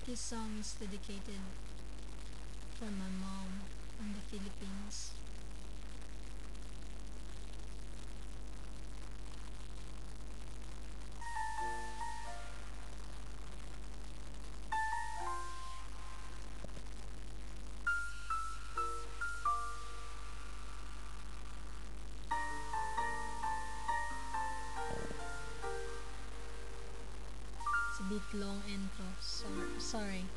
This song is dedicated for my mom in the Philippines. It's a bit long intro, so sorry.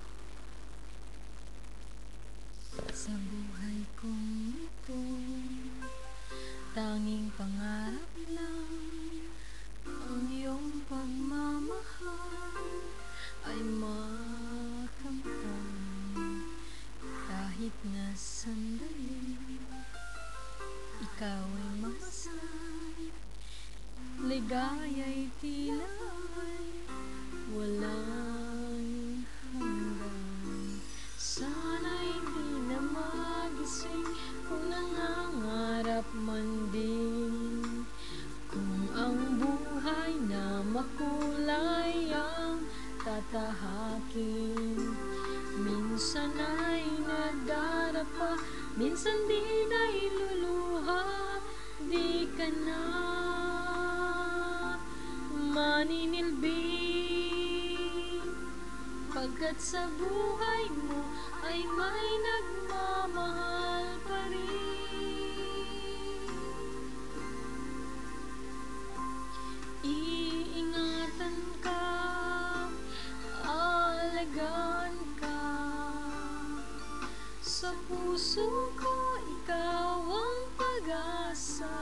Sa buhay kong ito, tanging pangarap lang ang iyong pagmamahal ay makamtan. Kahit na sandali, ikaw ay masay, ligaya'y tila ay walang hanggan. Sana'y di na magising kung nangangarap man din, kung ang buhay na makulay ang tatahakin. Minsan ay nagdarapa, minsan din ay luluha, di ka na maninilbi, pagkat sa buhay mo ay may nagmamahal pa rin. Iingatan ka, alagaan ka, sa puso ko ikaw ang pag-asa.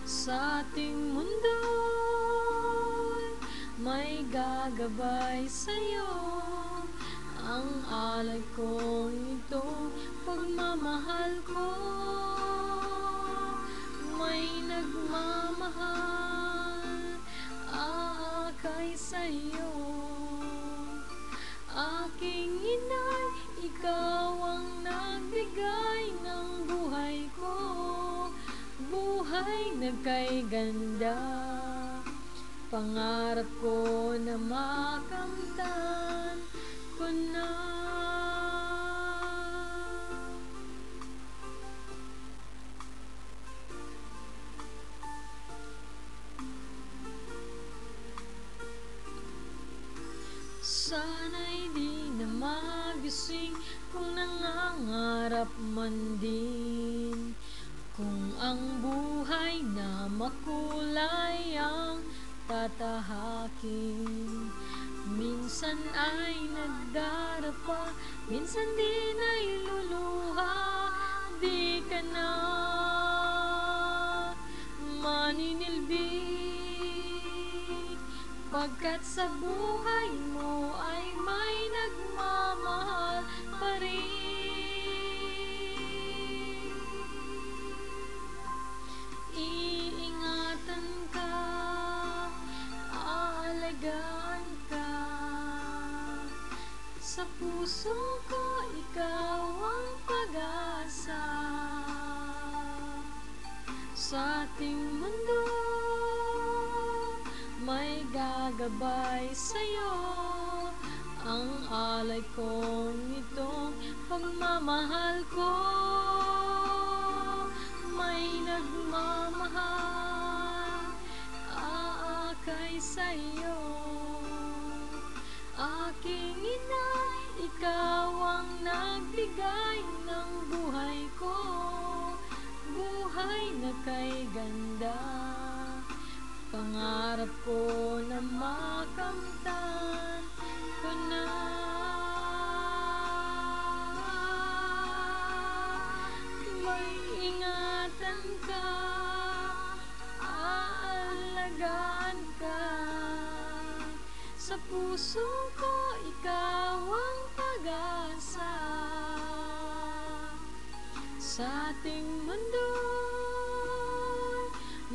Sa ating mundo may gagabay sa'yo, ang alay ko ito, pagmamahal ko. May nagmamahal, aakay sa'yo. Aking inay, ikaw ang nagbigay ng buhay ko, buhay na kay ganda. Pangarap ko na makamtan ko na. Sana'y di na magising kung nangangarap man din, kung ang buhay na makulay ang tatahakin. Minsan ay nagdarapa, minsan din ay luluha, di ka na maninilbi, pagkat sa buhay mo ay may nagmamahal pa rin. Iingatan ka, aalagaan ka, sa puso ko ikaw ang pag-asa. Sa ating mundo may gagabay sa'yo, ang alay kong itong pagmamahal ko. May nagmamahal, aakay sa'yo. Aking ina, ikaw ang nagbigay ng buhay ko, buhay na kay ganda. Pangarap ko na makamtan ko na. May ingatan ka, aalagaan ka, sa puso ko ikaw ang pag-asa. Sa ating mundo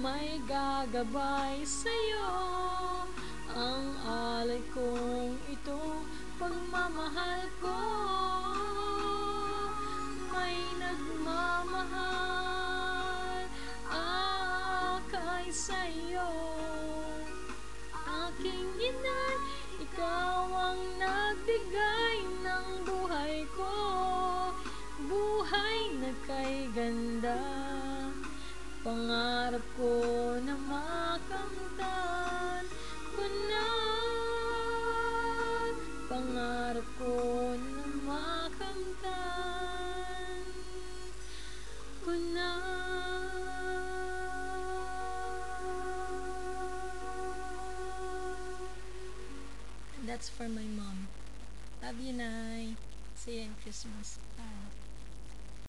may gagabay sa'yo, ang alay kong ito, pagmamahal ko. May nagmamahal, aakay sa'yo. Aking ina, ikaw Pangarap ko na makamtan ko na. Pangarap ko na makamtan ko na. And that's for my mom. Love you, Nay. See you in Christmas. Bye.